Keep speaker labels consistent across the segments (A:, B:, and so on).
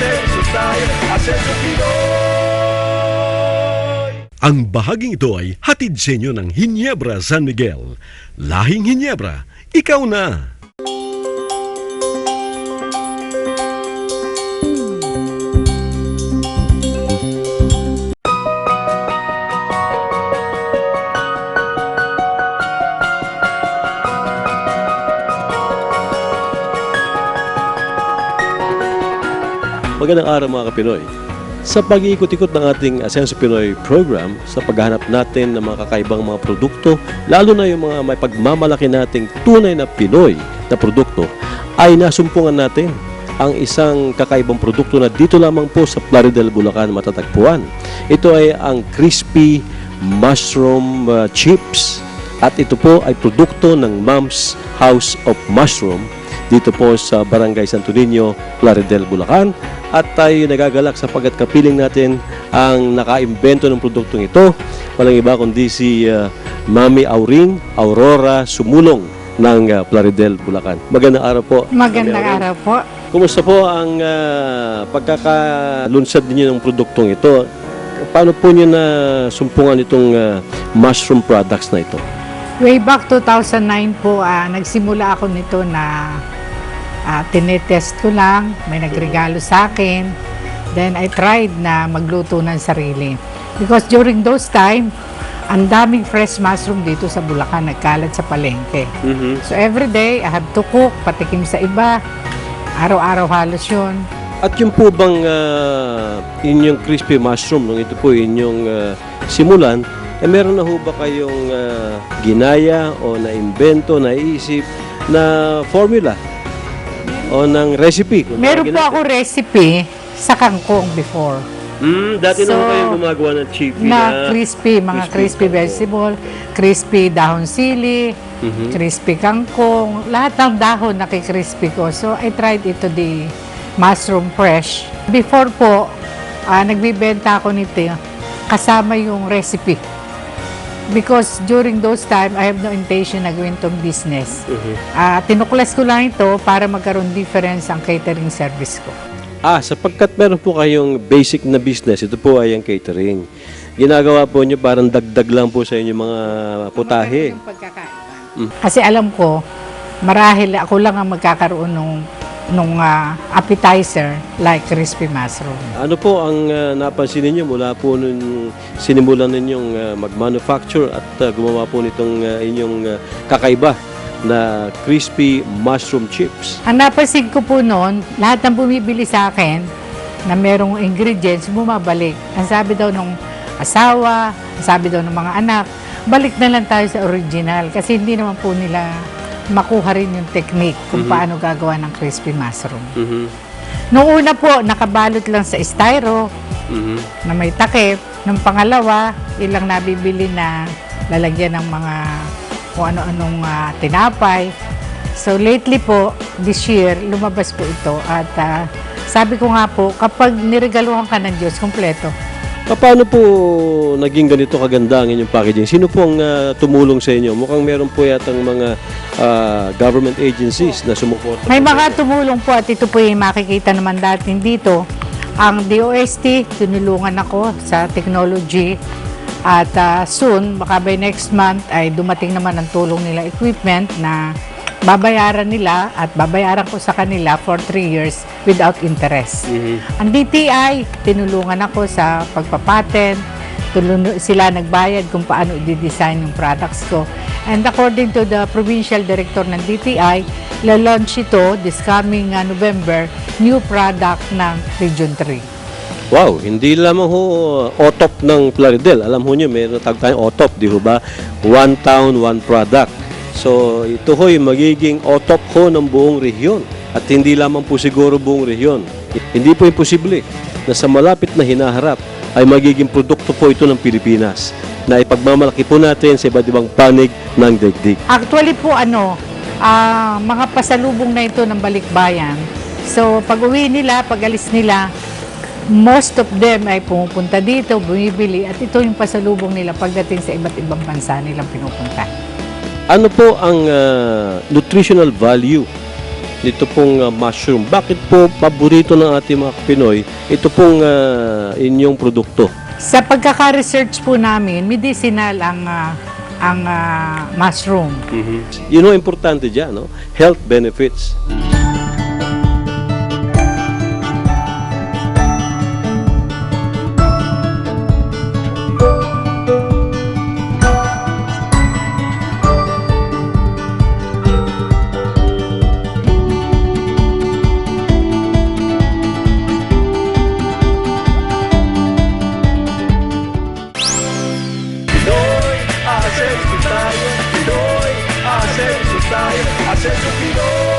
A: Asenso tayo, Asenso Pinoy.
B: Ang bahaging ito ay hatid sa inyo ng Ginebra San Miguel. Lahing Ginebra, ikaw na!
C: Magandang araw mga Kapinoy. Sa pag-iikot-ikot ng ating Asenso Pinoy program, sa paghahanap natin ng mga kakaibang mga produkto, lalo na yung mga may pagmamalaki nating tunay na Pinoy na produkto, ay nasumpungan natin ang isang kakaibang produkto na dito lamang po sa Plaridel, Bulacan matatagpuan. Ito ay ang Crispy Mushroom Chips. At ito po ay produkto ng Mom's House of Mushroom dito po sa Barangay Santo Niño, Plaridel, Bulacan. At tayo nagagalak sapagkat kapiling natin ang nakaimbento ng produktong ito. Walang iba kundi si Mami Auring Aurora Sumulong ng Plaridel, Bulacan. Magandang araw po.
D: Magandang araw po.
C: Kumusta po ang pagkakalunsad niyo ng produktong ito? Paano po niyo na sumpungan itong mushroom products na ito?
D: Way back 2009 po, nagsimula ako nito na tinetest ko lang, may nagregalo sa akin. Then I tried na magluto ng sarili. Because during those time, ang daming fresh mushroom dito sa Bulacan, nagkalat sa palengke. So every day, I have to cook, patikim sa iba. Araw-araw halos yun.
C: At yung po bang inyong crispy mushroom, nung ito po inyong simulan, meron na ho ba kayong ginaya o naimbento, naisip na formula o ng recipe?
D: Meron po ako recipe sa kangkong before.
C: Dati na ho kayong gumagawa ng chippy
D: Na crispy, mga crispy vegetable, crispy dahon sili, crispy kangkong, lahat ng dahon nakikrispy ko. So, I tried ito the mushroom fresh. Before po, nagbibenta ako nito kasama yung recipe. Because during those time, I have no intention na gawin itong business. Tinuklas ko lang ito para magkaroon difference ang catering service ko.
C: Sapagkat meron po kayong basic na business, ito po ay ang catering. Ginagawa po nyo parang dagdag lang po sa inyo mga putahe.
D: Yung pagkakaiba. Kasi alam ko, marahil ako lang ang magkakaroon nung appetizer like crispy mushroom.
C: Ano po ang napansin ninyo mula po nung sinimulan ninyong mag-manufacture at gumawa po nitong inyong kakaiba na crispy mushroom chips?
D: Ang napansin ko po noon, lahat ng bumibili sa akin na merong ingredients, bumabalik. Ang sabi daw ng asawa, ang sabi daw ng mga anak, balik na lang tayo sa original kasi hindi naman po nila makuha rin yung technique kung paano gagawa ng crispy mushroom. Noong una po, nakabalot lang sa styro na may takip. Nung pangalawa, ilang nabibili na lalagyan ng mga kung ano-anong tinapay. So lately po, this year, lumabas po ito. At sabi ko nga po, kapag niregaluhan ka ng Diyos, kompleto.
C: Paano po naging ganito kaganda ang inyong packaging? Sino po ang tumulong sa inyo? Mukhang meron po yatang mga government agencies na sumuporta.
D: May mga tumulong po at ito po yung makikita naman natin dito. Ang DOST, tinulungan ako sa technology. At soon, baka by next month, ay dumating naman ang tulong nila equipment na babayaran nila at babayaran ko sa kanila for 3 years without interest. Ang DTI, tinulungan ako sa pagpapatent. Sila nagbayad kung paano i-design yung products ko. And according to the provincial director ng DTI, la-launch ito this coming November, new product ng Region 3.
C: Wow, hindi lamang ho OTOP ng Plaridel. Alam ho nyo, may natag tayong OTOP, di ho ba? One town, one product. So, ito ho'y magiging OTOP ho ng buong rehiyon. At hindi lamang po siguro buong rehiyon. Hindi po imposible na sa malapit na hinaharap ay magiging produkto po ito ng Pilipinas na ipagmamalaki po natin sa iba't ibang panig ng daigdig.
D: Actually po, mga pasalubong na ito ng balikbayan. So, pag uwi nila, pag alis nila, most of them ay pumupunta dito, bumibili, at ito yung pasalubong nila pagdating sa iba't ibang bansa nilang pinupunta.
C: Ano po ang nutritional value nito pong mushroom. Bakit po paborito ng ating mga Pinoy ito pong inyong produkto?
D: Sa pagkaka-research po namin, medicinal ang mushroom.
C: Yun ang importante dyan, no? Health benefits.
A: Pinoy, asenso tayo. Pinoy, asenso tayo. Asenso Pinoy.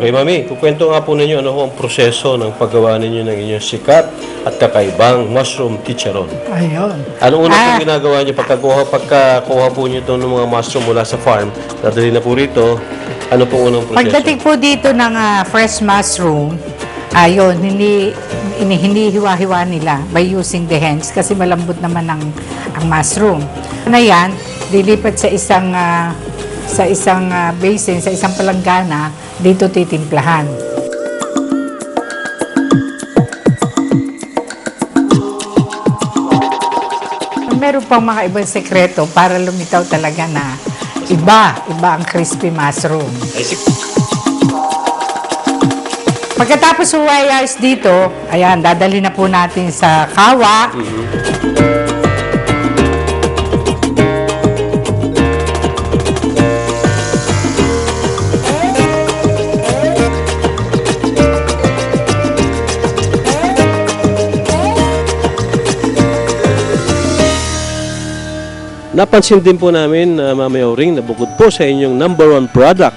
C: Okay, Mami, kukwento nga po ninyo ano ho ang proseso ng paggawa ninyo ng inyong sikat at kakaibang mushroom chicharon.
D: Ayun.
C: Ano una pong ginagawa niyo pagkakuha po niyo itong mga mushroom mula sa farm, dadali na po rito, ano pong unang proseso?
D: Pagdating po dito ng fresh mushroom, ayun, hindi hiwa-hiwa nila by using the hands kasi malambot naman ang mushroom. Na yan, dilipat sa isang basin, sa isang palanggana, dito titimplahan. Meron pang mga ibang sekreto para lumitaw talaga na iba ang crispy mushroom. Pagkatapos huwayas dito, ayan, dadali na po natin sa kawa.
C: Napansin din po namin, Mami Auring, na bukod po sa inyong #1 product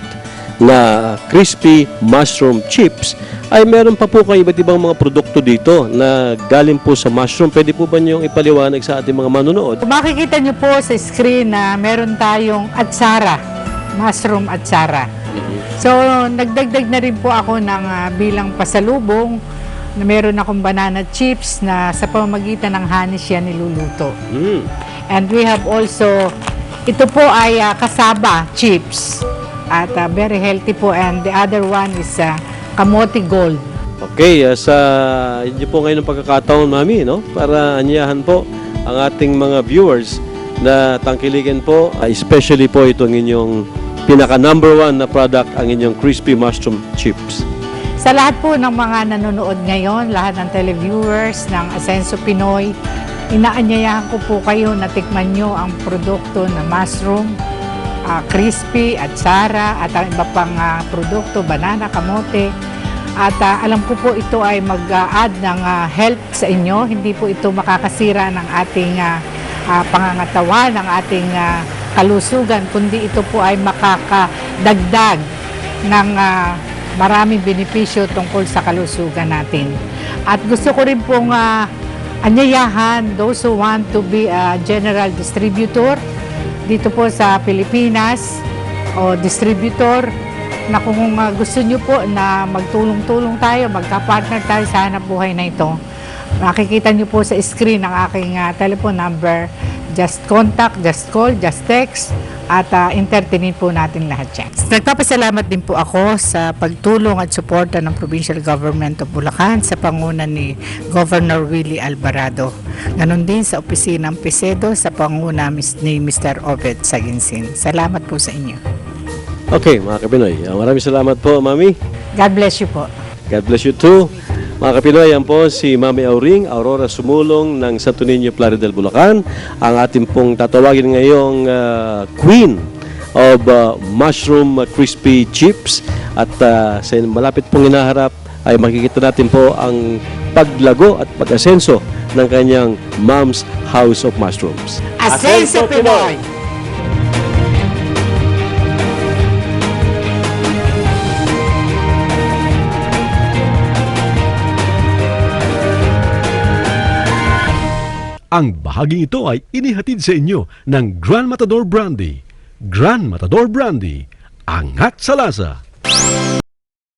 C: na crispy mushroom chips, ay meron pa po kayo iba't ibang mga produkto dito na galing po sa mushroom. Pwede po ba niyong ipaliwanag sa ating mga manonood?
D: Makikita niyo po sa screen na meron tayong atsara, mushroom atsara. So, nagdagdag na rin po ako ng bilang pasalubong na meron akong banana chips na sa pamamagitan ng honey siya niluluto. And we have also, ito po ay kasaba chips at very healthy po, and the other one is kamote gold.
C: Okay, sa inyo po ngayon ng pagkakataon, Mami, no? Para anyahan po ang ating mga viewers na tangkilikin po, especially po itong inyong pinaka #1 na product, ang inyong crispy mushroom chips.
D: Sa lahat po ng mga nanonood ngayon, lahat ng televiewers ng Asenso Pinoy, inaanyayahan ko po kayo na tikman nyo ang produkto na mushroom, crispy at sara at ang iba pang produkto, banana, kamote. At alam ko po ito ay mag-add ng health sa inyo. Hindi po ito makakasira ng ating pangangatawan, ng ating kalusugan, kundi ito po ay makakadagdag ng maraming benepisyo tungkol sa kalusugan natin. At gusto ko rin pong anyayahan those who want to be a general distributor dito po sa Pilipinas o distributor na kung gusto nyo po na magtulong-tulong tayo, magka-partner tayo sa hanap buhay na ito. Makikita nyo po sa screen ang aking telephone number. Just contact, just call, just text at entertainin po natin lahat yan. Nagpapasalamat din po ako sa pagtulong at suporta ng Provincial Government of Bulacan sa panguna ni Governor Willie Alvarado. Ganon din sa opisina ng Pesedo sa panguna ni Mr. Obed Saginsin. Salamat po sa inyo.
C: Okay, mga Kapinoy, maraming salamat po, Mami.
D: God bless you po.
C: God bless you too. Mga Kapinoy, yan po si Mami Auring, Aurora Sumulong ng Santo Niño, Plaridel, Bulacan. Ang ating pong tatawagin ngayong Queen of Mushroom Crispy Chips. At sa malapit pong hinaharap ay makikita natin po ang paglago at pag-asenso ng kanyang Mom's House of Mushrooms.
D: Asenso Pinoy!
B: Ang bahaging ito ay inihatid sa inyo ng Grand Matador Brandy. Grand Matador Brandy, angat sa lasa.